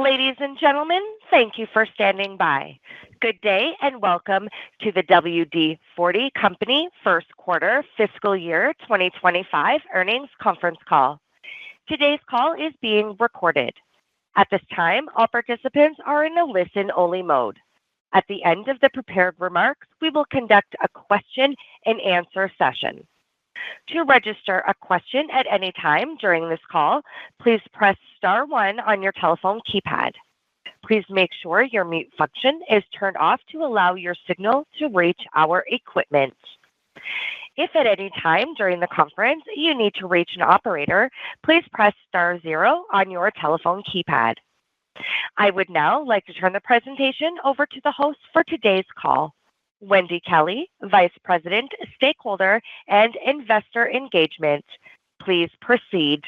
Ladies and gentlemen, thank you for standing by. Good day and welcome to the WD-40 Company First Quarter Fiscal Year 2025 Earnings Conference Call. Today's call is being recorded. At this time, all participants are in a listen-only mode. At the end of the prepared remarks, we will conduct a question-and-answer session. To register a question at any time during this call, please press star one on your telephone keypad. Please make sure your mute function is turned off to allow your signal to reach our equipment. If at any time during the conference you need to reach an operator, please press star zero on your telephone keypad. I would now like to turn the presentation over to the host for today's call, Wendy Kelley, Vice President, Stakeholder and Investor Engagement. Please proceed.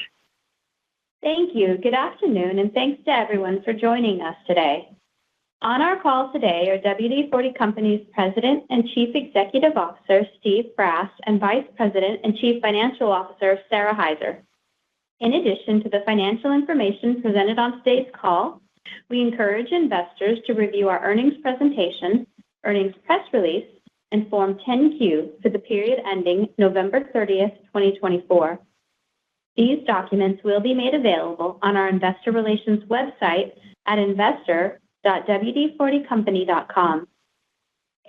Thank you. Good afternoon, and thanks to everyone for joining us today. On our call today are WD-40 Company's President and Chief Executive Officer, Steve Brass, and Vice President and Chief Financial Officer, Sara Hyzer. In addition to the financial information presented on today's call, we encourage investors to review our earnings presentation, earnings press release, and Form 10-Q for the period ending November 30th, 2024. These documents will be made available on our investor relations website at investor.wd40company.com.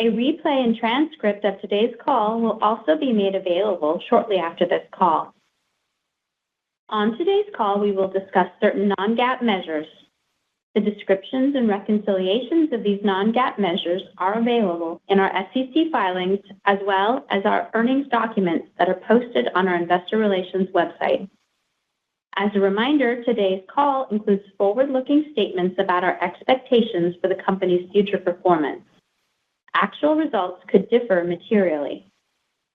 A replay and transcript of today's call will also be made available shortly after this call. On today's call, we will discuss certain non-GAAP measures. The descriptions and reconciliations of these non-GAAP measures are available in our SEC filings as well as our earnings documents that are posted on our investor relations website. As a reminder, today's call includes forward-looking statements about our expectations for the company's future performance. Actual results could differ materially.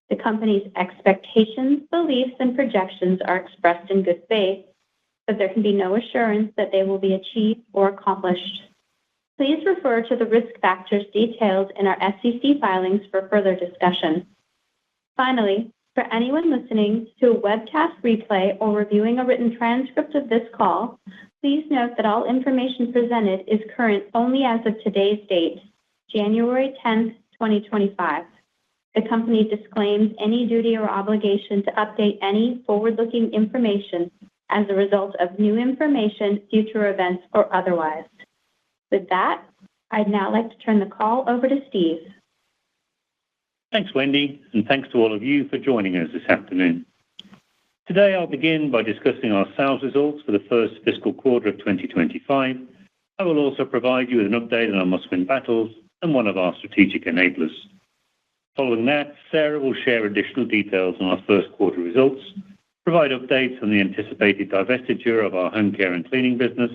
The company's expectations, beliefs, and projections are expressed in good faith, but there can be no assurance that they will be achieved or accomplished. Please refer to the risk factors detailed in our SEC filings for further discussion. Finally, for anyone listening to a webcast replay or reviewing a written transcript of this call, please note that all information presented is current only as of today's date, January 10th, 2025. The company disclaims any duty or obligation to update any forward-looking information as a result of new information, future events, or otherwise. With that, I'd now like to turn the call over to Steve. Thanks, Wendy, and thanks to all of you for joining us this afternoon. Today, I'll begin by discussing our sales results for the first fiscal quarter of 2025. I will also provide you with an update on our must-win battles and one of our strategic enablers. Following that, Sara will share additional details on our first quarter results, provide updates on the anticipated divestiture of our home care and cleaning business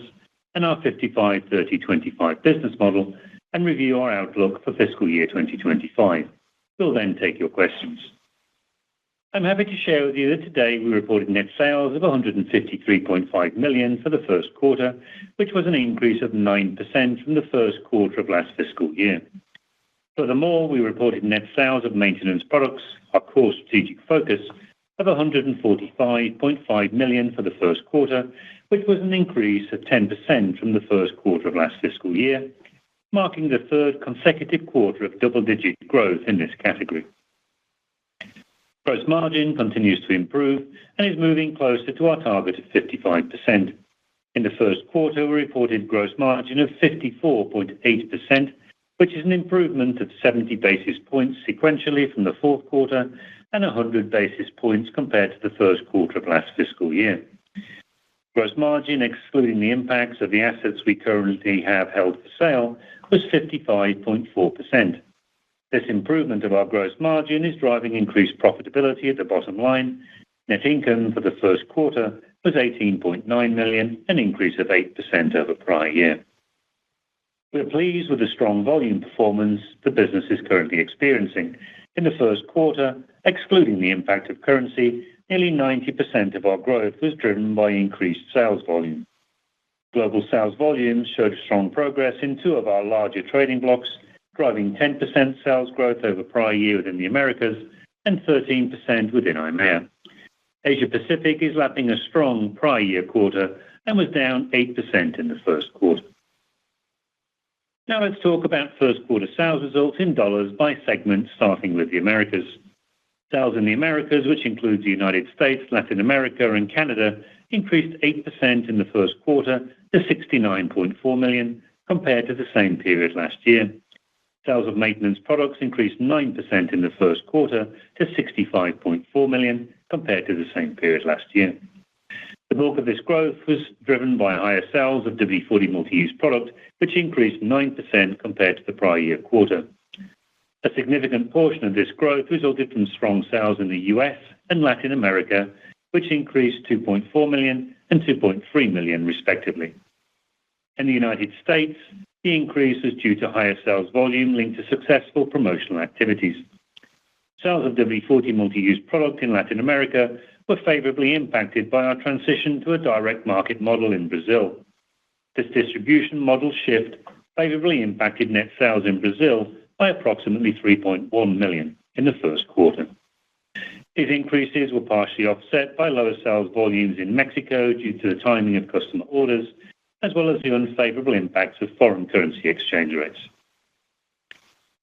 and our 55-30-25 business model, and review our outlook for fiscal year 2025. We'll then take your questions. I'm happy to share with you that today we reported net sales of $153.5 million for the first quarter, which was an increase of 9% from the first quarter of last fiscal year. Furthermore, we reported net sales of maintenance products, our core strategic focus, of $145.5 million for the first quarter, which was an increase of 10% from the first quarter of last fiscal year, marking the third consecutive quarter of double-digit growth in this category. Gross margin continues to improve and is moving closer to our target of 55%. In the first quarter, we reported gross margin of 54.8%, which is an improvement of 70 basis points sequentially from the fourth quarter and 100 basis points compared to the first quarter of last fiscal year. Gross margin, excluding the impacts of the assets we currently have held for sale, was 55.4%. This improvement of our gross margin is driving increased profitability at the bottom line. Net income for the first quarter was $18.9 million, an increase of 8% over prior year. We're pleased with the strong volume performance the business is currently experiencing. In the first quarter, excluding the impact of currency, nearly 90% of our growth was driven by increased sales volume. Global sales volumes showed strong progress in two of our larger trading blocks, driving 10% sales growth over prior year within the Americas and 13% within EIMEA. Asia Pacific is lapping a strong prior year quarter and was down 8% in the first quarter. Now let's talk about first quarter sales results in dollars by segment, starting with the Americas. Sales in the Americas, which includes the United States, Latin America, and Canada, increased 8% in the first quarter to $69.4 million compared to the same period last year. Sales of maintenance products increased 9% in the first quarter to $65.4 million compared to the same period last year. The bulk of this growth was driven by higher sales of WD-40 multi-use product, which increased 9% compared to the prior year quarter. A significant portion of this growth resulted from strong sales in the U.S. and Latin America, which increased $2.4 million and $2.3 million respectively. In the United States, the increase was due to higher sales volume linked to successful promotional activities. Sales of WD-40 multi-use product in Latin America were favorably impacted by our transition to a direct market model in Brazil. This distribution model shift favorably impacted net sales in Brazil by approximately $3.1 million in the first quarter. These increases were partially offset by lower sales volumes in Mexico due to the timing of customer orders, as well as the unfavorable impacts of foreign currency exchange rates.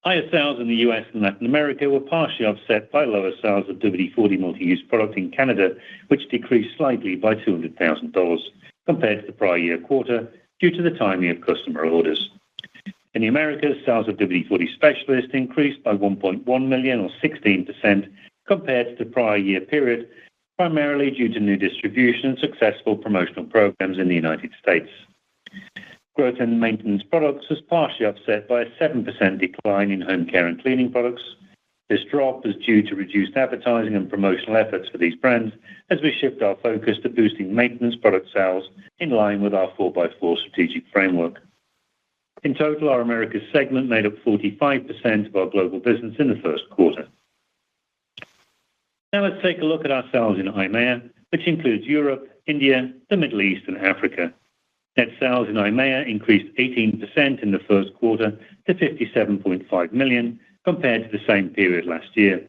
Higher sales in the U.S. and Latin America were partially offset by lower sales of WD-40 multi-use product in Canada, which decreased slightly by $200,000 compared to the prior year quarter due to the timing of customer orders. In the Americas, sales of WD-40 Specialist increased by $1.1 million or 16% compared to the prior year period, primarily due to new distribution and successful promotional programs in the United States. Growth in maintenance products was partially offset by a 7% decline in home care and cleaning products. This drop was due to reduced advertising and promotional efforts for these brands as we shift our focus to boosting maintenance product sales in line with our 4x4 strategic framework. In total, our Americas segment made up 45% of our global business in the first quarter. Now let's take a look at our sales in EIMEA, which includes Europe, India, the Middle East, and Africa. Net sales in EIMEA increased 18% in the first quarter to $57.5 million compared to the same period last year.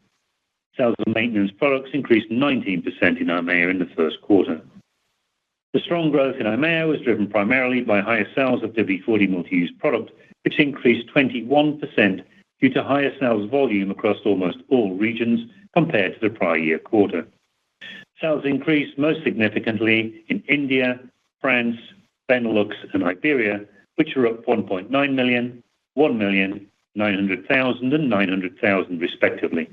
Sales of maintenance products increased 19% in EIMEA in the first quarter. The strong growth in EIMEA was driven primarily by higher sales of WD-40 multi-use product, which increased 21% due to higher sales volume across almost all regions compared to the prior year quarter. Sales increased most significantly in India, France, Benelux, and Iberia, which were up $1.9 million, $1 million, $900,000, and $900,000 respectively.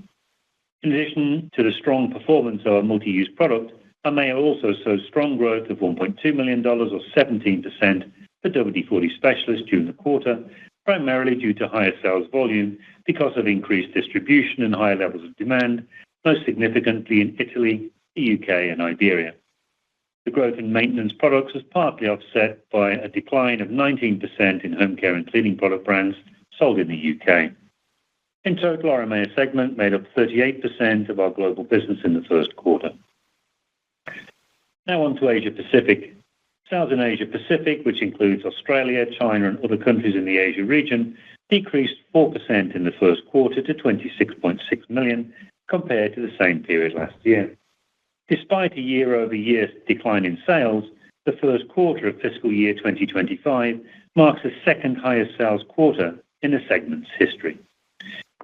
In addition to the strong performance of our multi-use product, EIMEA also saw strong growth of $1.2 million or 17% for WD-40 Specialist during the quarter, primarily due to higher sales volume because of increased distribution and higher levels of demand, most significantly in Italy, the UK, and Iberia. The growth in maintenance products was partly offset by a decline of 19% in home care and cleaning product brands sold in the UK. In total, our EIMEA segment made up 38% of our global business in the first quarter. Now on to Asia Pacific. Sales in Asia Pacific, which includes Australia, China, and other countries in the Asia region, decreased 4% in the first quarter to $26.6 million compared to the same period last year. Despite a year-over-year decline in sales, the first quarter of fiscal year 2025 marks the second highest sales quarter in the segment's history.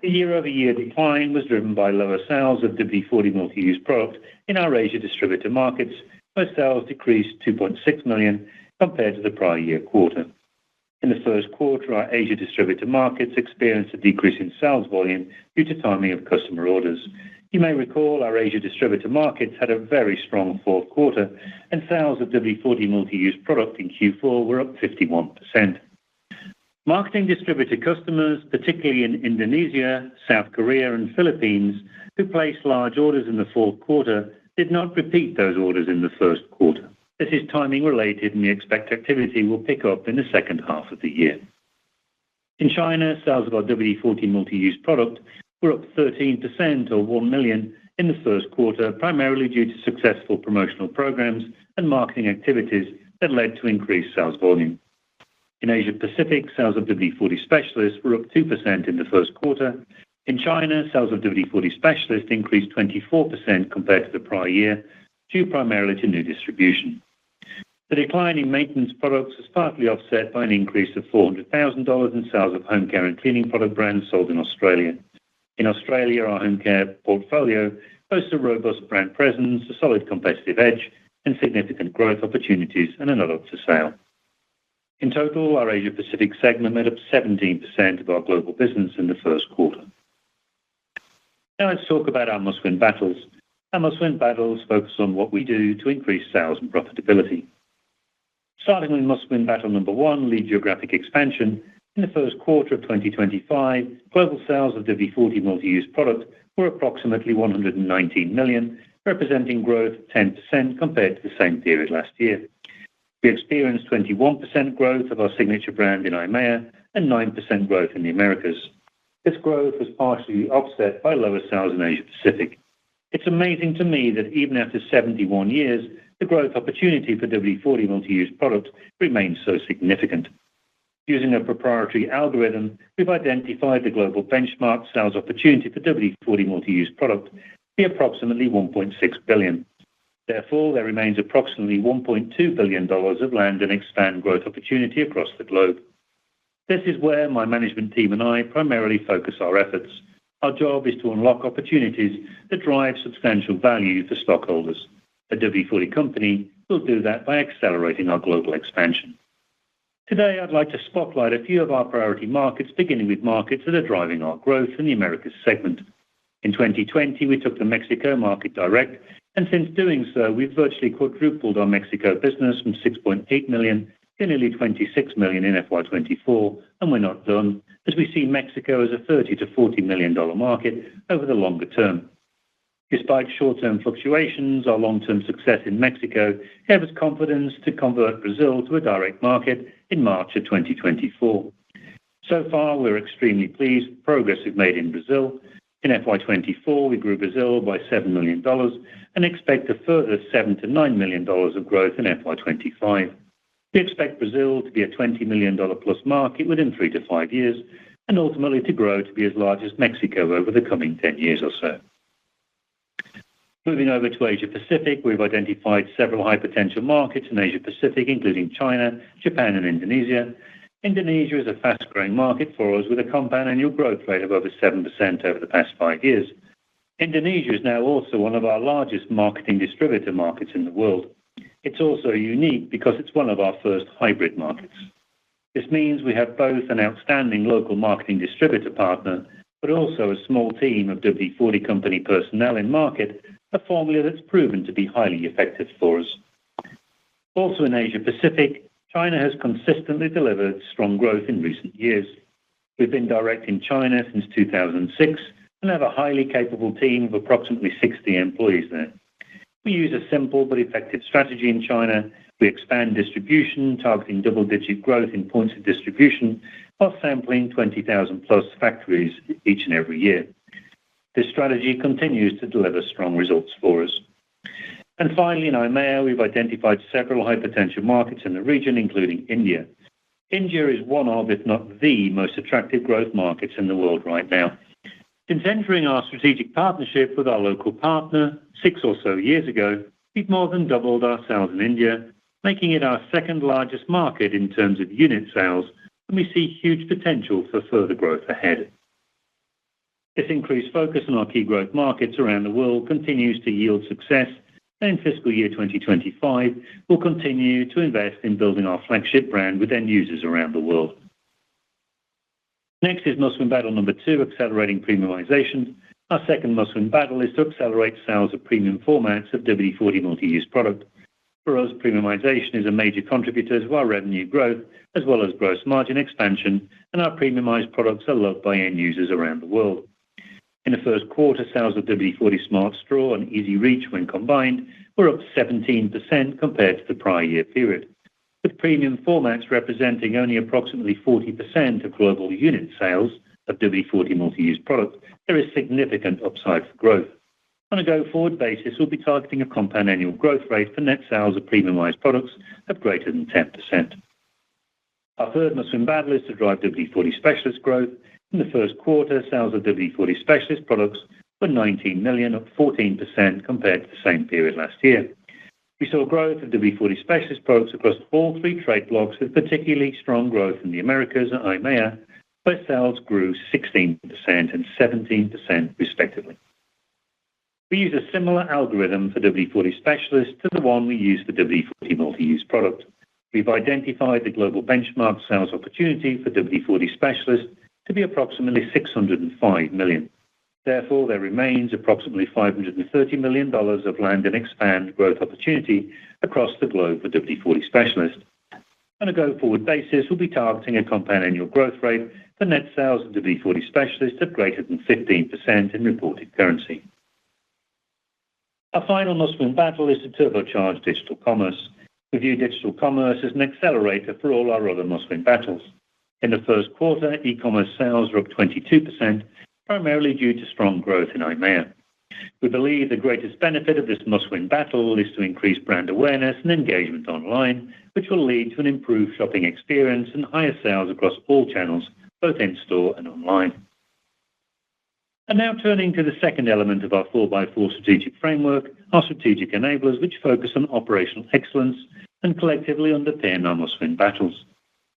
The year-over-year decline was driven by lower sales of WD-40 multi-use product in our Asia distributor markets, where sales decreased $2.6 million compared to the prior year quarter. In the first quarter, our Asia distributor markets experienced a decrease in sales volume due to timing of customer orders. You may recall our Asia distributor markets had a very strong fourth quarter, and sales of WD-40 multi-use product in Q4 were up 51%. Marketing distributor customers, particularly in Indonesia, South Korea, and Philippines, who placed large orders in the fourth quarter, did not repeat those orders in the first quarter. This is timing related, and we expect activity will pick up in the second half of the year. In China, sales of our WD-40 multi-use product were up 13% or $1 million in the first quarter, primarily due to successful promotional programs and marketing activities that led to increased sales volume. In Asia Pacific, sales of WD-40 Specialist were up 2% in the first quarter. In China, sales of WD-40 Specialist increased 24% compared to the prior year, due primarily to new distribution. The decline in maintenance products was partly offset by an increase of $400,000 in sales of home care and cleaning product brands sold in Australia. In Australia, our home care portfolio boasts a robust brand presence, a solid competitive edge, and significant growth opportunities, and are not up for sale. In total, our Asia Pacific segment made up 17% of our global business in the first quarter. Now let's talk about our must-win battles. Our must-win battles focus on what we do to increase sales and profitability. Starting with must-win battle number one, lead geographic expansion. In the first quarter of 2025, global sales of WD-40 multi-use product were approximately $119 million, representing growth of 10% compared to the same period last year. We experienced 21% growth of our signature brand in EMEA and 9% growth in the Americas. This growth was partially offset by lower sales in Asia Pacific. It's amazing to me that even after 71 years, the growth opportunity for WD-40 multi-use product remains so significant. Using a proprietary algorithm, we've identified the global benchmark sales opportunity for WD-40 multi-use product to be approximately $1.6 billion. Therefore, there remains approximately $1.2 billion of land and expand growth opportunity across the globe. This is where my management team and I primarily focus our efforts. Our job is to unlock opportunities that drive substantial value for stockholders. A WD-40 company will do that by accelerating our global expansion. Today, I'd like to spotlight a few of our priority markets, beginning with markets that are driving our growth in the Americas segment. In 2020, we took the Mexico market direct, and since doing so, we've virtually quadrupled our Mexico business from $6.8 million to nearly $26 million in FY24, and we're not done, as we see Mexico as a $30 to $40 million market over the longer term. Despite short-term fluctuations, our long-term success in Mexico gave us confidence to convert Brazil to a direct market in March of 2024. So far, we're extremely pleased with the progress we've made in Brazil. In FY24, we grew Brazil by $7 million and expect a further $7 to $9 million of growth in FY25. We expect Brazil to be a $20 million plus market within 3 to 5 years and ultimately to grow to be as large as Mexico over the coming 10 years or so. Moving over to Asia Pacific, we've identified several high potential markets in Asia Pacific, including China, Japan, and Indonesia. Indonesia is a fast-growing market for us with a compound annual growth rate of over 7% over the past 5 years. Indonesia is now also one of our largest marketing distributor markets in the world. It's also unique because it's one of our first hybrid markets. This means we have both an outstanding local marketing distributor partner, but also a small team of WD-40 company personnel in market, a formula that's proven to be highly effective for us. Also in Asia Pacific, China has consistently delivered strong growth in recent years. We've been direct in China since 2006 and have a highly capable team of approximately 60 employees there. We use a simple but effective strategy in China. We expand distribution, targeting double-digit growth in points of distribution while sampling 20,000 plus factories each and every year. This strategy continues to deliver strong results for us. And finally, in EMEA, we've identified several high-potential markets in the region, including India. India is one of, if not the most attractive growth markets in the world right now. Since entering our strategic partnership with our local partner 6 or so years ago, we've more than doubled our sales in India, making it our second largest market in terms of unit sales, and we see huge potential for further growth ahead. This increased focus on our key growth markets around the world continues to yield success, and in fiscal year 2025, we'll continue to invest in building our flagship brand with end users around the world. Next is must-win battle number 2, accelerating premiumization. Our second must-win battle is to accelerate sales of premium formats of WD-40 multi-use product. For us, premiumization is a major contributor to our revenue growth, as well as gross margin expansion, and our premiumized products are loved by end users around the world. In the first quarter, sales of WD-40 Smart Straw and Easy Reach, when combined, were up 17% compared to the prior year period. With premium formats representing only approximately 40% of global unit sales of WD-40 multi-use product, there is significant upside for growth. On a go-forward basis, we'll be targeting a compound annual growth rate for net sales of premiumized products of greater than 10%. Our third must-win battle is to drive WD-40 Specialist growth. In the first quarter, sales of WD-40 Specialist products were $19 million, up 14% compared to the same period last year. We saw growth of WD-40 Specialist products across all three trade blocks, with particularly strong growth in the Americas and EMEA, where sales grew 16% and 17% respectively. We use a similar algorithm for WD-40 Specialist to the one we use for WD-40 Multi-Use Product. We've identified the global benchmark sales opportunity for WD-40 Specialist to be approximately $605 million. Therefore, there remains approximately $530 million of land and expand growth opportunity across the globe for WD-40 Specialist. On a go-forward basis, we'll be targeting a compound annual growth rate for net sales of WD-40 Specialist of greater than 15% in reported currency. Our final must-win battle is to turbocharge digital commerce. We view digital commerce as an accelerator for all our other must-win battles. In the first quarter, e-commerce sales were up 22%, primarily due to strong growth in EMEA. We believe the greatest benefit of this must-win battle is to increase brand awareness and engagement online, which will lead to an improved shopping experience and higher sales across all channels, both in-store and online. And now turning to the second element of our 4x4 strategic framework, our strategic enablers, which focus on operational excellence and collectively underpin our must-win battles.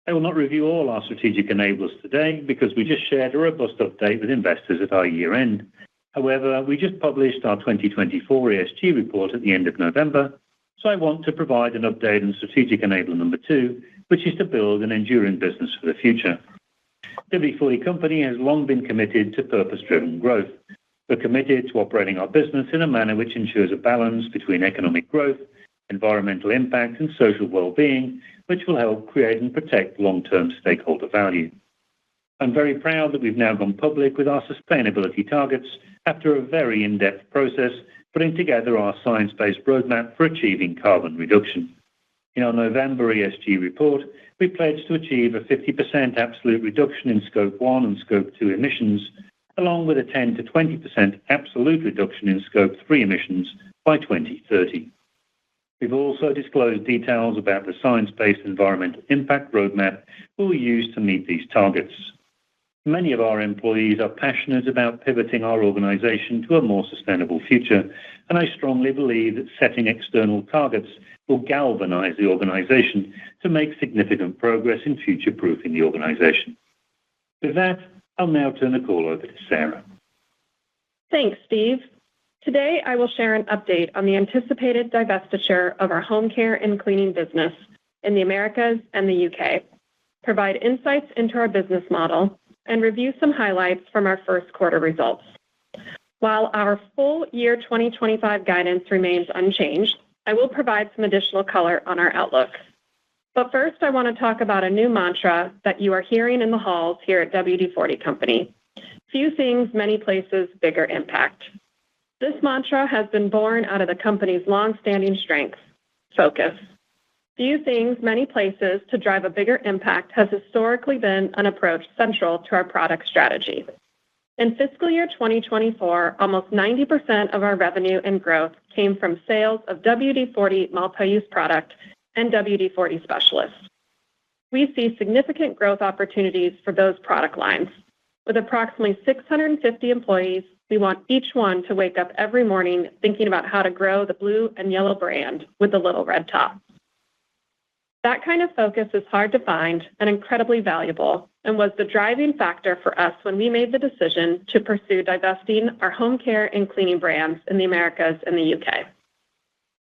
I will not review all our strategic enablers today because we just shared a robust update with investors at our year-end. However, we just published our 2024 ESG report at the end of November, so I want to provide an update on strategic enabler number 2, which is to build an enduring business for the future. WD-40 Company has long been committed to purpose-driven growth. We're committed to operating our business in a manner which ensures a balance between economic growth, environmental impact, and social well-being, which will help create and protect long-term stakeholder value. I'm very proud that we've now gone public with our sustainability targets after a very in-depth process putting together our science-based roadmap for achieving carbon reduction. In our November ESG report, we pledged to achieve a 50% absolute reduction in Scope 1 and Scope 2 emissions, along with a 10 to 20% absolute reduction in Scope 3 emissions by 2030. We've also disclosed details about the science-based environmental impact roadmap we'll use to meet these targets. Many of our employees are passionate about pivoting our organization to a more sustainable future, and I strongly believe that setting external targets will galvanize the organization to make significant progress in future-proofing the organization. With that, I'll now turn the call over to Sarah. Thanks, Steve. Today, I will share an update on the anticipated divestiture of our home care and cleaning business in the Americas and the UK, provide insights into our business model, and review some highlights from our first quarter results. While our full year 2025 guidance remains unchanged, I will provide some additional color on our outlook. But first, I want to talk about a new mantra that you are hearing in the halls here at WD-40 Company. Few things, many places, bigger impact. This mantra has been born out of the company's long-standing strength, focus. Few things, many places to drive a bigger impact has historically been an approach central to our product strategy. In fiscal year 2024, almost 90% of our revenue and growth came from sales of WD-40 Multi-Use Product and WD-40 Specialist. We see significant growth opportunities for those product lines. With approximately 650 employees, we want each one to wake up every morning thinking about how to grow the blue and yellow brand with the little red top. That kind of focus is hard to find and incredibly valuable, and was the driving factor for us when we made the decision to pursue divesting our home care and cleaning brands in the Americas and the UK.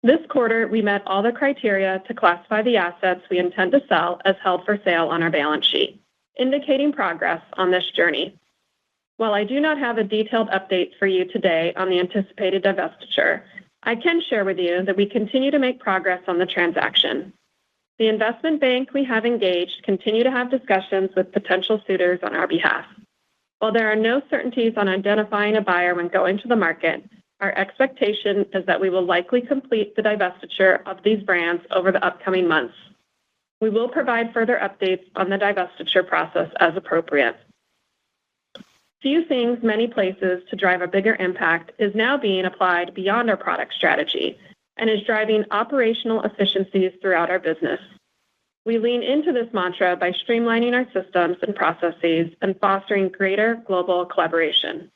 This quarter, we met all the criteria to classify the assets we intend to sell as held for sale on our balance sheet, indicating progress on this journey. While I do not have a detailed update for you today on the anticipated divestiture, I can share with you that we continue to make progress on the transaction. The investment bank we have engaged continue to have discussions with potential suitors on our behalf. While there are no certainties on identifying a buyer when going to the market, our expectation is that we will likely complete the divestiture of these brands over the upcoming months. We will provide further updates on the divestiture process as appropriate. Few things, many places to drive a bigger impact is now being applied beyond our product strategy and is driving operational efficiencies throughout our business. We lean into this mantra by streamlining our systems and processes and fostering greater global collaboration.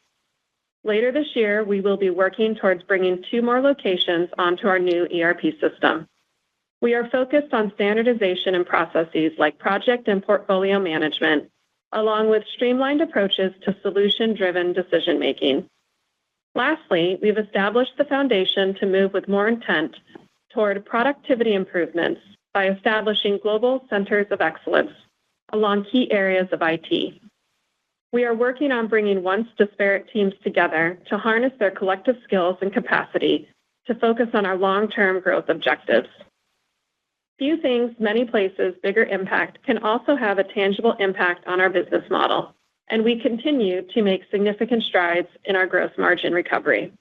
Later this year, we will be working towards bringing 2 more locations onto our new ERP system. We are focused on standardization and processes like project and portfolio management, along with streamlined approaches to solution-driven decision-making. Lastly, we've established the foundation to move with more intent toward productivity improvements by establishing global centers of excellence along key areas of IT. We are working on bringing once disparate teams together to harness their collective skills and capacity to focus on our long-term growth objectives. Few things, many places, bigger impact can also have a tangible impact on our business model, and we continue to make significant strides in our gross margin recovery.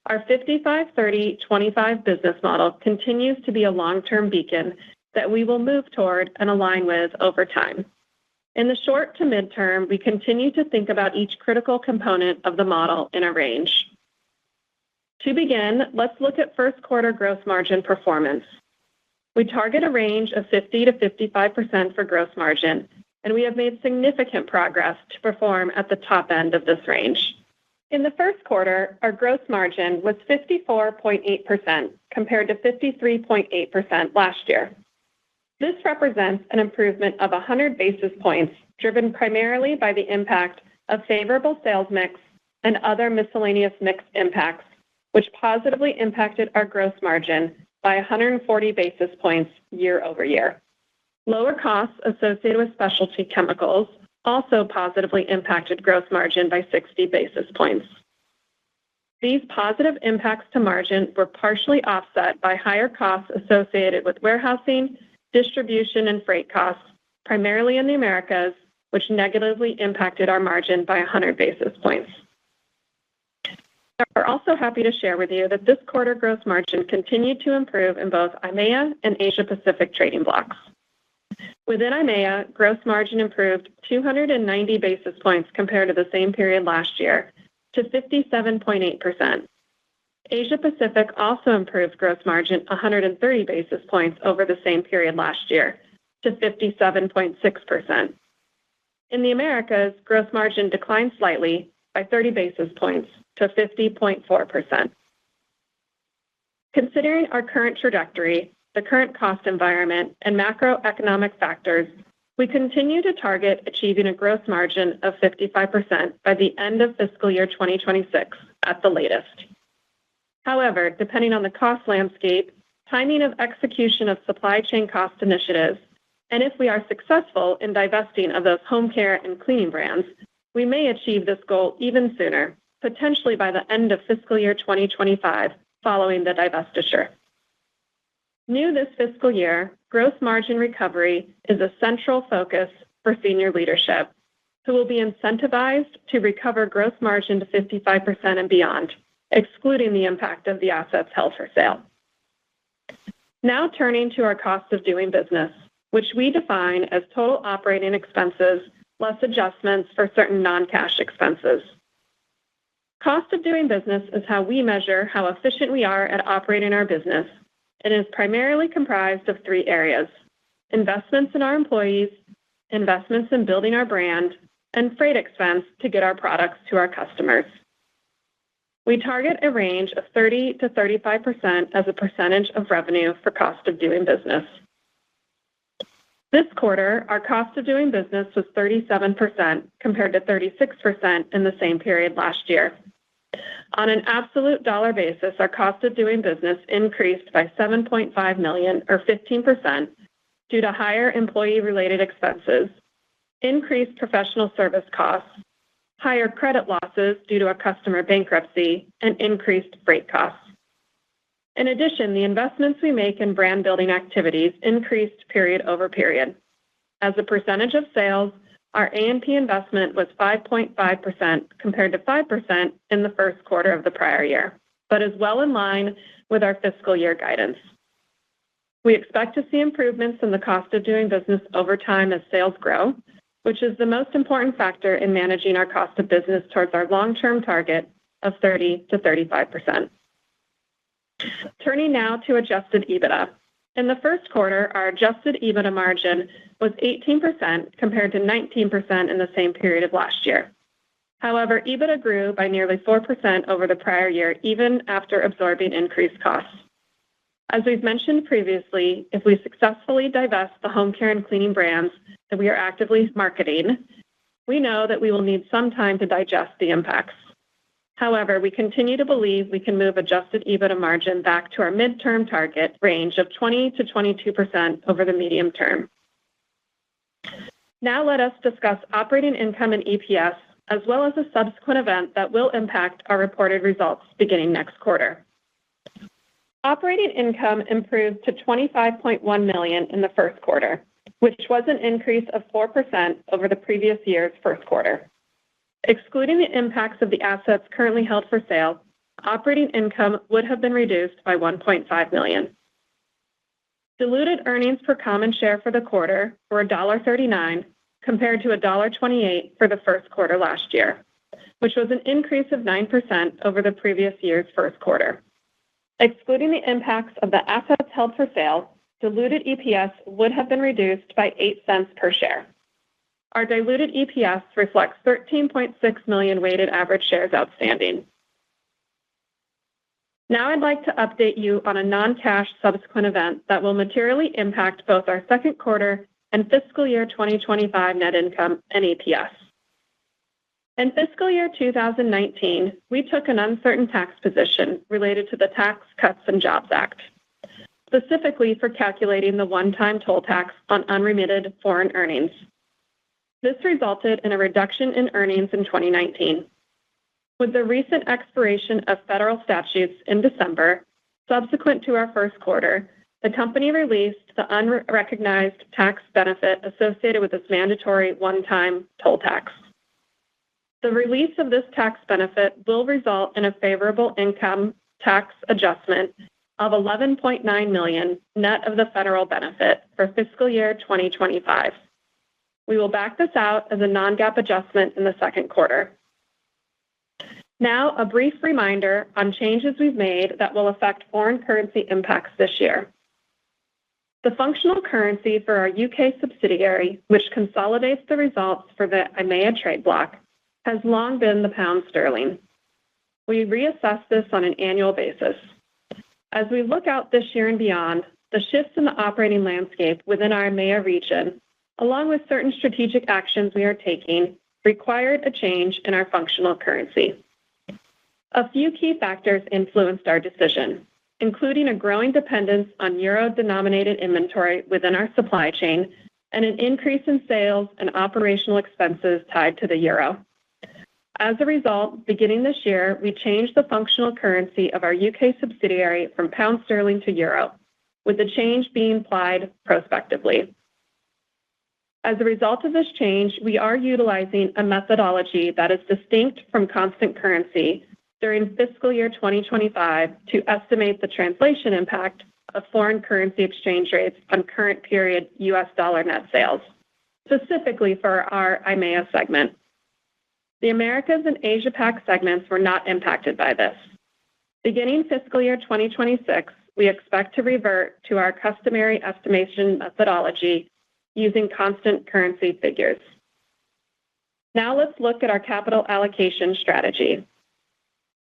Our 55-30-25 business model continues to be a long-term beacon that we will move toward and align with over time. In the short to midterm, we continue to think about each critical component of the model in a range. To begin, let's look at first quarter gross margin performance. We target a range of 50 to 55% for gross margin, and we have made significant progress to perform at the top end of this range. In the first quarter, our gross margin was 54.8% compared to 53.8% last year. This represents an improvement of 100 basis points, driven primarily by the impact of favorable sales mix and other miscellaneous mix impacts, which positively impacted our gross margin by 140 basis points year over year. Lower costs associated with specialty chemicals also positively impacted gross margin by 60 basis points. These positive impacts to margin were partially offset by higher costs associated with warehousing, distribution, and freight costs, primarily in the Americas, which negatively impacted our margin by 100 basis points. We're also happy to share with you that this quarter gross margin continued to improve in both EMEA and Asia Pacific trading blocks. Within EMEA, gross margin improved 290 basis points compared to the same period last year to 57.8%. Asia Pacific also improved gross margin 130 basis points over the same period last year to 57.6%. In the Americas, gross margin declined slightly by 30 basis points to 50.4%. Considering our current trajectory, the current cost environment, and macroeconomic factors, we continue to target achieving a gross margin of 55% by the end of fiscal year 2026 at the latest. However, depending on the cost landscape, timing of execution of supply chain cost initiatives, and if we are successful in divesting of those home care and cleaning brands, we may achieve this goal even sooner, potentially by the end of fiscal year 2025 following the divestiture. New this fiscal year, gross margin recovery is a central focus for senior leadership, who will be incentivized to recover gross margin to 55% and beyond, excluding the impact of the assets held for sale. Now turning to our cost of doing business, which we define as total operating expenses less adjustments for certain non-cash expenses. Cost of doing business is how we measure how efficient we are at operating our business and is primarily comprised of 3 areas: investments in our employees, investments in building our brand, and freight expense to get our products to our customers. We target a range of 30 to 35% as a percentage of revenue for cost of doing business. This quarter, our cost of doing business was 37% compared to 36% in the same period last year. On an absolute dollar basis, our cost of doing business increased by $7.5 million or 15% due to higher employee-related expenses, increased professional service costs, higher credit losses due to a customer bankruptcy, and increased freight costs. In addition, the investments we make in brand-building activities increased period over period. As a percentage of sales, our A&P investment was 5.5% compared to 5% in the first quarter of the prior year, but is well in line with our fiscal year guidance. We expect to see improvements in the cost of doing business over time as sales grow, which is the most important factor in managing our cost of business towards our long-term target of 30 to 35%. Turning now to adjusted EBITDA. In the first quarter, our adjusted EBITDA margin was 18% compared to 19% in the same period of last year. However, EBITDA grew by nearly 4% over the prior year, even after absorbing increased costs. As we've mentioned previously, if we successfully divest the home care and cleaning brands that we are actively marketing, we know that we will need some time to digest the impacts. However, we continue to believe we can move adjusted EBITDA margin back to our midterm target range of 20 to 22% over the medium term. Now let us discuss operating income and EPS, as well as a subsequent event that will impact our reported results beginning next quarter. Operating income improved to $25.1 million in the first quarter, which was an increase of 4% over the previous year's first quarter. Excluding the impacts of the assets currently held for sale, operating income would have been reduced by $1.5 million. Diluted earnings per common share for the quarter were $1.39 compared to $1.28 for the first quarter last year, which was an increase of 9% over the previous year's first quarter. Excluding the impacts of the assets held for sale, diluted EPS would have been reduced by 8 cents per share. Our diluted EPS reflects 13.6 million weighted average shares outstanding. Now I'd like to update you on a non-cash subsequent event that will materially impact both our second quarter and fiscal year 2025 net income and EPS. In fiscal year 2019, we took an uncertain tax position related to the Tax Cuts and Jobs Act, specifically for calculating the one-time toll tax on unremitted foreign earnings. This resulted in a reduction in earnings in 2019. With the recent expiration of federal statutes in December, subsequent to our first quarter, the company released the unrecognized tax benefit associated with this mandatory one-time toll tax. The release of this tax benefit will result in a favorable income tax adjustment of $11.9 million net of the federal benefit for fiscal year 2025. We will back this out as a non-GAAP adjustment in the second quarter. Now, a brief reminder on changes we've made that will affect foreign currency impacts this year. The functional currency for our UK subsidiary, which consolidates the results for the EMEA trade bloc, has long been the pound sterling. We reassess this on an annual basis. As we look out this year and beyond, the shifts in the operating landscape within our EMEA region, along with certain strategic actions we are taking, required a change in our functional currency. A few key factors influenced our decision, including a growing dependence on euro-denominated inventory within our supply chain and an increase in sales and operational expenses tied to the euro. As a result, beginning this year, we changed the functional currency of our UK subsidiary from pound sterling to euro, with the change being applied prospectively. As a result of this change, we are utilizing a methodology that is distinct from constant currency during fiscal year 2025 to estimate the translation impact of foreign currency exchange rates on current period US dollar net sales, specifically for our EMEA segment. The Americas and Asia Pac segments were not impacted by this. Beginning fiscal year 2026, we expect to revert to our customary estimation methodology using constant currency figures. Now let's look at our capital allocation strategy.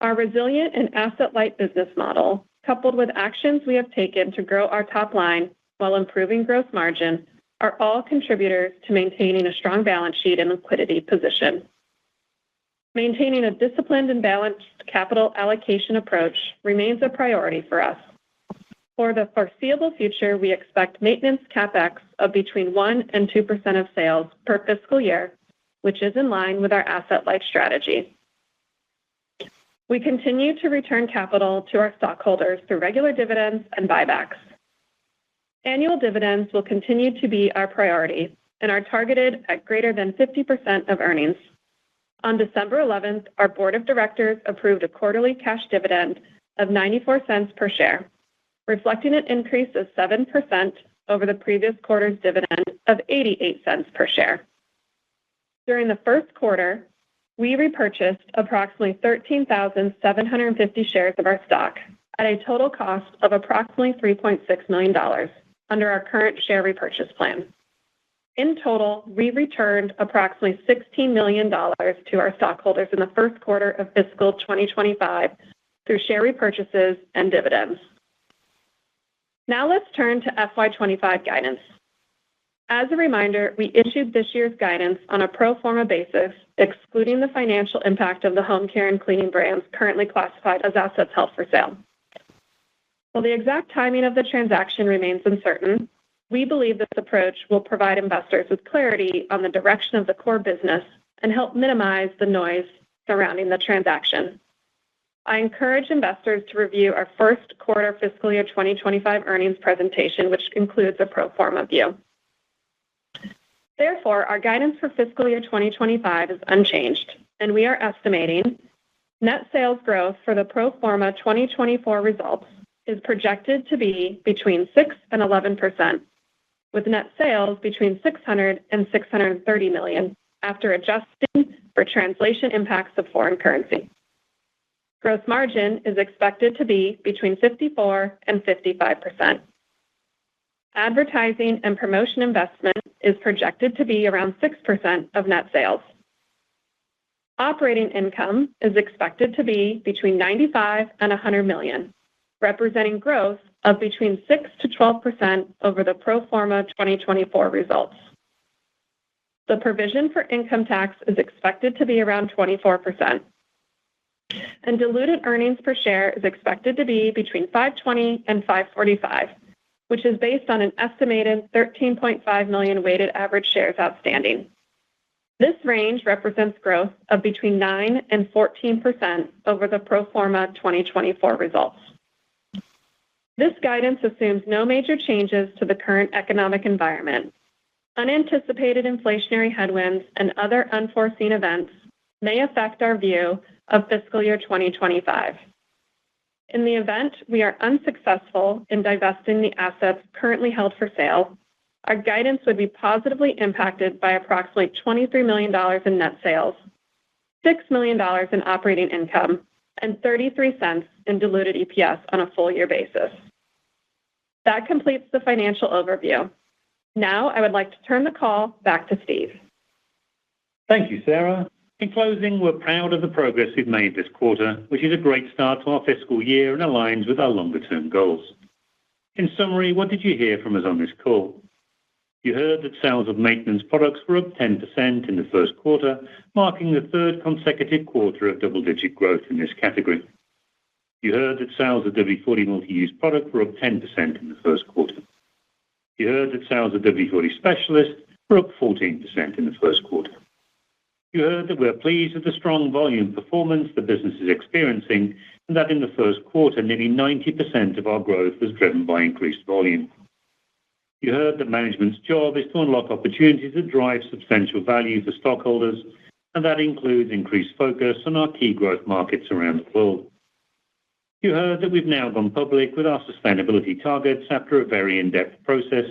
Our resilient and asset-light business model, coupled with actions we have taken to grow our top line while improving gross margin, are all contributors to maintaining a strong balance sheet and liquidity position. Maintaining a disciplined and balanced capital allocation approach remains a priority for us. For the foreseeable future, we expect maintenance CapEx of between 1% and 2% of sales per fiscal year, which is in line with our asset-light strategy. We continue to return capital to our stockholders through regular dividends and buybacks. Annual dividends will continue to be our priority and are targeted at greater than 50% of earnings. On December 11th, our board of directors approved a quarterly cash dividend of 94 cents per share, reflecting an increase of 7% over the previous quarter's dividend of 88 cents per share. During the first quarter, we repurchased approximately 13,750 shares of our stock at a total cost of approximately $3.6 million under our current share repurchase plan. In total, we returned approximately $16 million to our stockholders in the first quarter of fiscal 2025 through share repurchases and dividends. Now let's turn to FY25 guidance. As a reminder, we issued this year's guidance on a pro forma basis, excluding the financial impact of the home care and cleaning brands currently classified as assets held for sale. While the exact timing of the transaction remains uncertain, we believe this approach will provide investors with clarity on the direction of the core business and help minimize the noise surrounding the transaction. I encourage investors to review our first quarter fiscal year 2025 earnings presentation, which includes a pro forma view. Therefore, our guidance for fiscal year 2025 is unchanged, and we are estimating net sales growth for the pro forma 2024 results is projected to be between 6 and 11%, with net sales between $600 and $630 million after adjusting for translation impacts of foreign currency. Gross margin is expected to be between 54 and 55%. Advertising and promotion investment is projected to be around 6% of net sales. Operating income is expected to be between $95 and $100 million, representing growth of between 6 to 12% over the pro forma 2024 results. The provision for income tax is expected to be around 24%. And diluted earnings per share is expected to be between $5.20 and $5.45, which is based on an estimated 13.5 million weighted average shares outstanding. This range represents growth of between 9 and 14% over the pro forma 2024 results. This guidance assumes no major changes to the current economic environment. Unanticipated inflationary headwinds and other unforeseen events may affect our view of fiscal year 2025. In the event we are unsuccessful in divesting the assets currently held for sale, our guidance would be positively impacted by approximately $23 million in net sales, $6 million in operating income, and 33 cents in diluted EPS on a full year basis. That completes the financial overview. Now I would like to turn the call back to Steve. Thank you, Sarah. In closing, we're proud of the progress we've made this quarter, which is a great start to our fiscal year and aligns with our longer-term goals. In summary, what did you hear from us on this call? You heard that sales of maintenance products were up 10% in the first quarter, marking the third consecutive quarter of double-digit growth in this category. You heard that sales of WD-40 multi-use product were up 10% in the first quarter. You heard that sales of WD-40 Specialist were up 14% in the first quarter. You heard that we're pleased with the strong volume performance the business is experiencing, and that in the first quarter, nearly 90% of our growth was driven by increased volume. You heard that management's job is to unlock opportunities that drive substantial value for stockholders, and that includes increased focus on our key growth markets around the world. You heard that we've now gone public with our sustainability targets after a very in-depth process,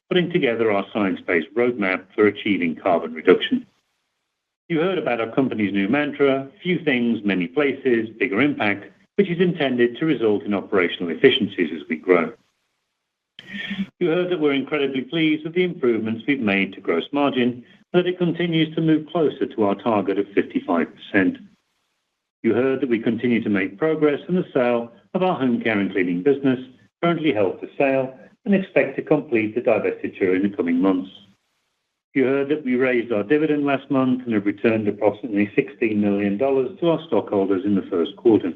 putting together our science-based roadmap for achieving carbon reduction. You heard about our company's new mantra, few things, many places, bigger impact, which is intended to result in operational efficiencies as we grow. You heard that we're incredibly pleased with the improvements we've made to gross margin, and that it continues to move closer to our target of 55%. You heard that we continue to make progress in the sale of our home care and cleaning business, currently held for sale, and expect to complete the divestiture in the coming months. You heard that we raised our dividend last month and have returned approximately $16 million to our stockholders in the first quarter.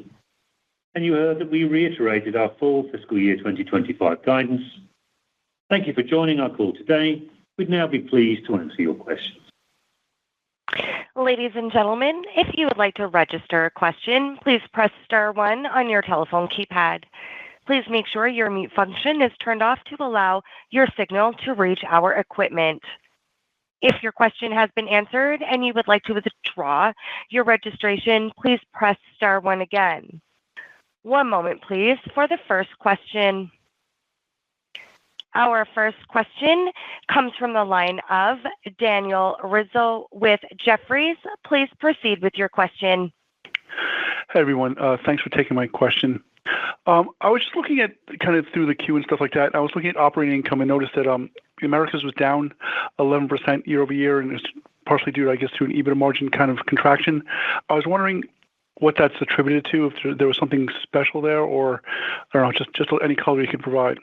And you heard that we reiterated our full fiscal year 2025 guidance. Thank you for joining our call today. We'd now be pleased to answer your questions. Ladies and gentlemen, if you would like to register a question, please press star 1 on your telephone keypad. Please make sure your mute function is turned off to allow your signal to reach our equipment. If your question has been answered and you would like to withdraw your registration, please press star 1 again. One moment, please, for the first question. Our first question comes from the line of Daniel Rizzo with Jefferies. Please proceed with your question. Hey, everyone. Thanks for taking my question. I was just looking at kind of through the queue and stuff like that. I was looking at operating income and noticed that Americas was down 11% year over year, and it's partially due, I guess, to an EBITDA margin kind of contraction. I was wondering what that's attributed to, if there was something special there, or I don't know, just any color you can provide.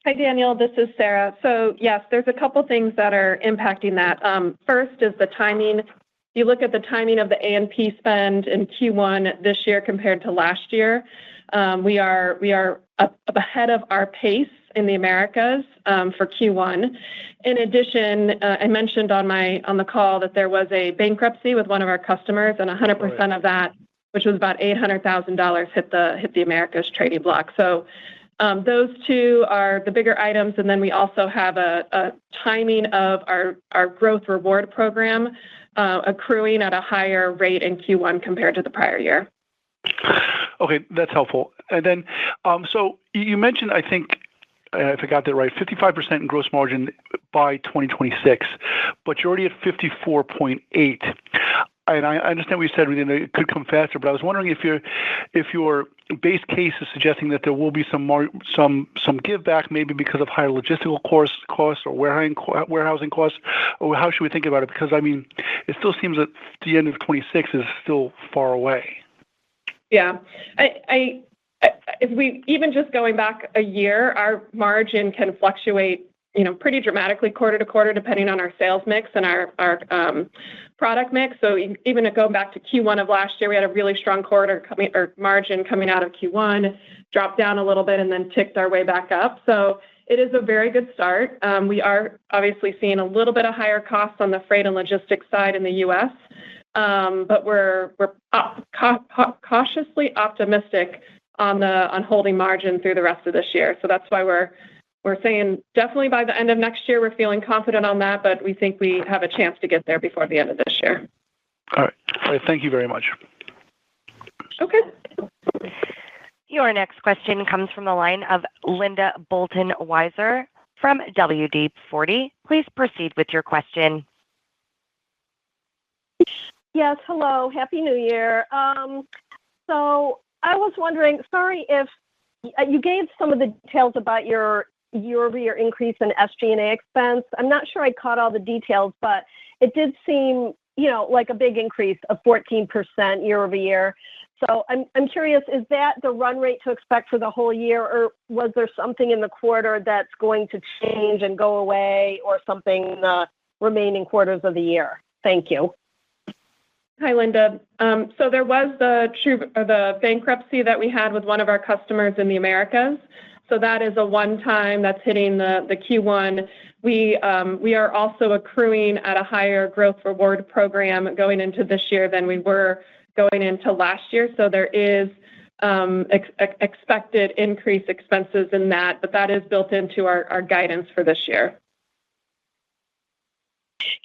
Hi, Daniel. This is Sarah. So, yes, there's a couple things that are impacting that. First is the timing. If you look at the timing of the A&P spend in Q1 this year compared to last year, we are up ahead of our pace in the Americas for Q1. In addition, I mentioned on the call that there was a bankruptcy with one of our customers, and 100% of that, which was about $800,000, hit the Americas trading block. So those two are the bigger items, and then we also have a timing of our growth reward program accruing at a higher rate in Q1 compared to the prior year. Okay, that's helpful. And then, so you mentioned, I think, if I got that right, 55% in gross margin by 2026, but you're already at 54.8. And I understand what you said, it could come faster, but I was wondering if your base case is suggesting that there will be some give back, maybe because of higher logistical costs or warehousing costs, or how should we think about it? Because, I mean, it still seems that the end of 26 is still far away. Yeah. If we even just going back a year, our margin can fluctuate, pretty dramatically quarter to quarter, depending on our sales mix and our product mix. So even going back to Q1 of last year, we had a really strong margin coming out of Q1, dropped down a little bit, and then ticked our way back up. So it is a very good start. We are obviously seeing a little bit of higher costs on the freight and logistics side in the U.S., but we're cautiously optimistic on holding margin through the rest of this year. So that's why we're saying definitely by the end of next year, we're feeling confident on that, but we think we have a chance to get there before the end of this year. All right. Thank you very much. Okay. Your next question comes from the line of Linda Bolton Weiser from WD-40. Please proceed with your question. Yes, hello. Happy New Year. So I was wondering, sorry if you gave some of the details about your year-over-year increase in SG&A expense. I'm not sure I caught all the details, but it did seem, like a big increase of 14% year-over-year. So I'm curious, is that the run rate to expect for the whole year, or was there something in the quarter that's going to change and go away, or something in the remaining quarters of the year? Thank you. Hi, Linda. So there was the bankruptcy that we had with one of our customers in the Americas. So that is a one-time that's hitting the Q1. We are also accruing at a higher growth reward program going into this year than we were going into last year. So there is expected increased expenses in that, but that is built into our guidance for this year.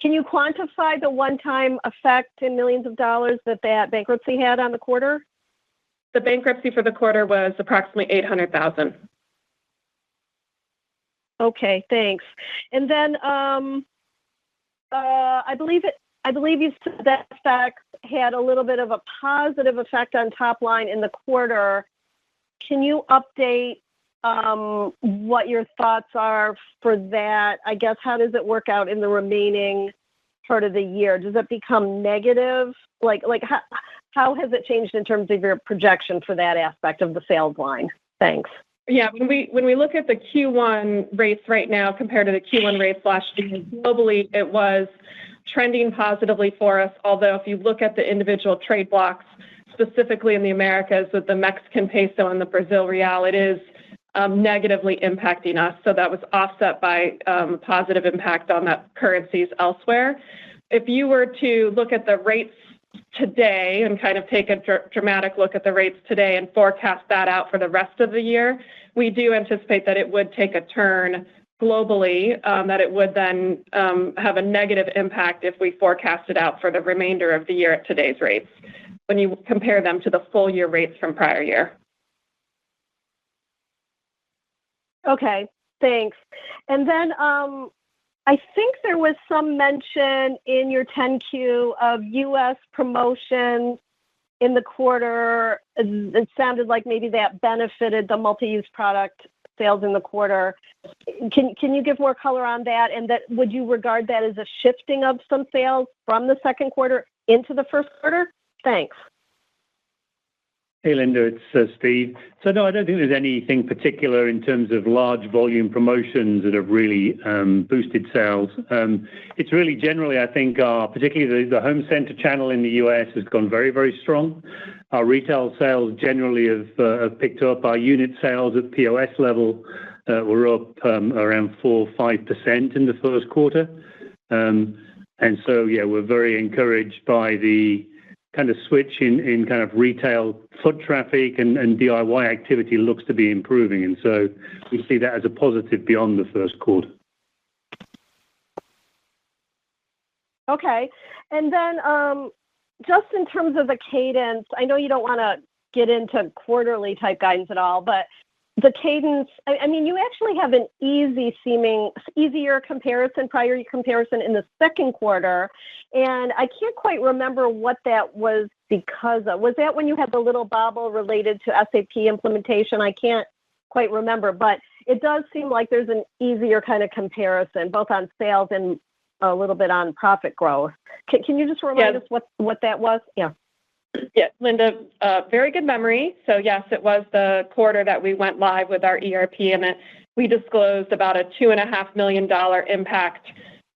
Can you quantify the one-time effect in millions of dollars that bankruptcy had on the quarter? The bankruptcy for the quarter was approximately $800,000. Okay, thanks. And then I believe you said that effect had a little bit of a positive effect on top line in the quarter. Can you update what your thoughts are for that? I guess, how does it work out in the remaining part of the year? Does it become negative? Like how has it changed in terms of your projection for that aspect of the sales line? Thanks. Yeah, when we look at the Q1 rates right now compared to the Q1 rates last year, globally it was trending positively for us. Although if you look at the individual trade blocks, specifically in the Americas with the Mexican peso and the Brazil real, it is negatively impacting us. So that was offset by positive impact on the currencies elsewhere. If you were to look at the rates today and kind of take a dramatic look at the rates today and forecast that out for the rest of the year, we do anticipate that it would take a turn globally, that it would then have a negative impact if we forecast it out for the remainder of the year at today's rates, when you compare them to the full year rates from prior year. Okay, thanks. And then I think there was some mention in your 10Q of U.S. promotions in the quarter. It sounded like maybe that benefited the multi-use product sales in the quarter. Can you give more color on that? And that would you regard that as a shifting of some sales from the second quarter into the first quarter? Thanks. Hey, Linda, it's Steve. So no, I don't think there's anything particular in terms of large volume promotions that have really boosted sales. It's really generally, I think, particularly the home center channel in the U.S. has gone very, very strong. Our retail sales generally have picked up. Our unit sales at POS level were up around 4-5% in the first quarter. And so, yeah, we're very encouraged by the kind of switch in kind of retail foot traffic and DIY activity looks to be improving. And so we see that as a positive beyond the first quarter. Okay. And then just in terms of the cadence, I know you don't want to get into quarterly type guidance at all, but the cadence, I mean, you actually have an easier comparison, prior comparison in the second quarter. And I can't quite remember what that was because of. Was that when you had the little bobble related to SAP implementation? I can't quite remember, but it does seem like there's an easier kind of comparison, both on sales and a little bit on profit growth. Can you just remind us what that was? Yeah. Yeah, Linda, very good memory. So yes, it was the quarter that we went live with our ERP, and we disclosed about a $2.5 million impact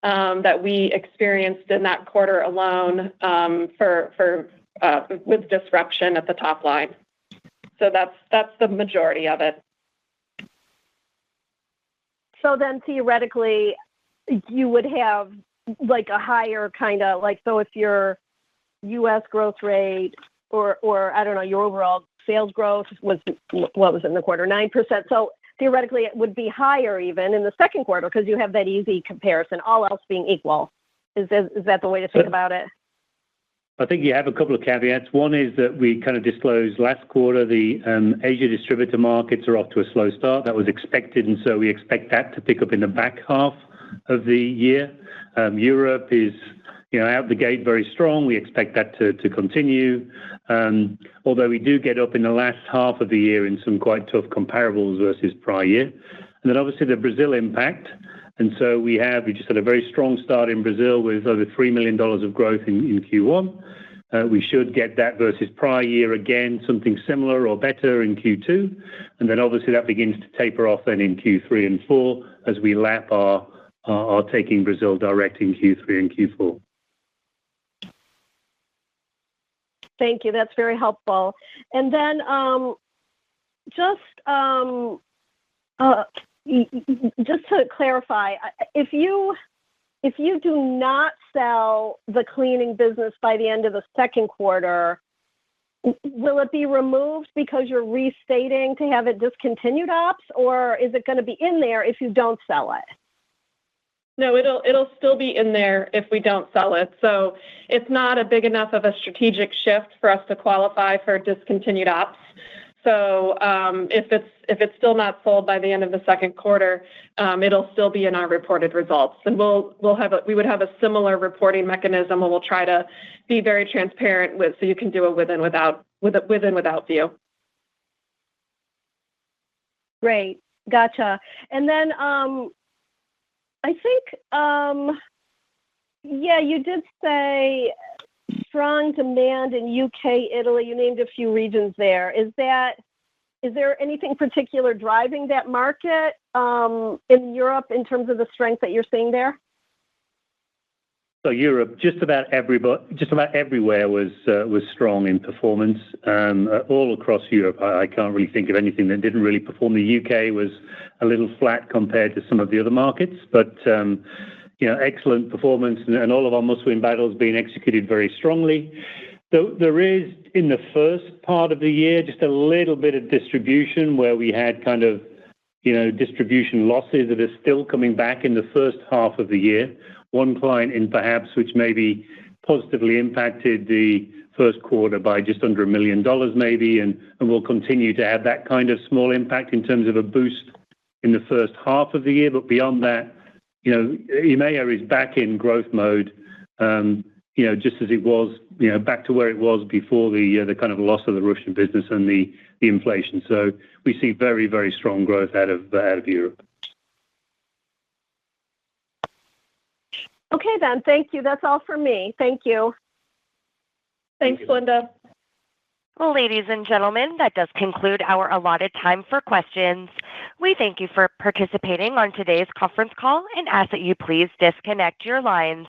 that we experienced in that quarter alone with disruption at the top line. So that's the majority of it. So then theoretically, you would have like a higher kind of like, so if your U.S. growth rate or I don't know, your overall sales growth was, what was it in the quarter? 9%. So theoretically, it would be higher even in the second quarter because you have that easy comparison, all else being equal. Is that the way to think about it? I think you have a couple of caveats. One is that we kind of disclosed last quarter the Asia distributor markets are off to a slow start. That was expected, and so we expect that to pick up in the back half of the year. Europe is out the gate very strong. We expect that to continue, although we do get up in the last half of the year in some quite tough comparables versus prior year. And then obviously the Brazil impact. And so we just had a very strong start in Brazil with over $3 million of growth in Q1. We should get that versus prior year again, something similar or better in Q2. And then obviously that begins to taper off then in Q3 and 4 as we lap our taking Brazil direct in Q3 and Q4. Thank you. That's very helpful. And then just to clarify, if you do not sell the cleaning business by the end of the second quarter, will it be removed because you're restating to have it discontinued ops, or is it going to be in there if you don't sell it? No, it'll still be in there if we don't sell it. So it's not a big enough of a strategic shift for us to qualify for discontinued ops. So if it's still not sold by the end of the second quarter, it'll still be in our reported results. And we would have a similar reporting mechanism, and we'll try to be very transparent so you can do a with and without view. Great, gotcha. And then I think, you did say strong demand in UK, Italy. You named a few regions there. Is there anything particular driving that market in Europe in terms of the strength that you're seeing there? So Europe, just about everywhere was strong in performance. All across Europe, I can't really think of anything that didn't really perform. The UK was a little flat compared to some of the other markets, but excellent performance, and all of our must-win battles being executed very strongly. There is in the first part of the year just a little bit of distribution where we had kind of distribution losses that are still coming back in the first half of the year. One client in perhaps which maybe positively impacted the first quarter by just under $1 million maybe, and we'll continue to have that kind of small impact in terms of a boost in the first half of the year. But beyond that, EMEA is back in growth mode. just as it was, back to where it was before the kind of loss of the Russian business and the inflation. So we see very, very strong growth out of Europe. Okay, then. Thank you. That's all for me. Thank you. Thanks, Linda. Well, ladies and gentlemen, that does conclude our allotted time for questions. We thank you for participating on today's conference call and ask that you please disconnect your lines.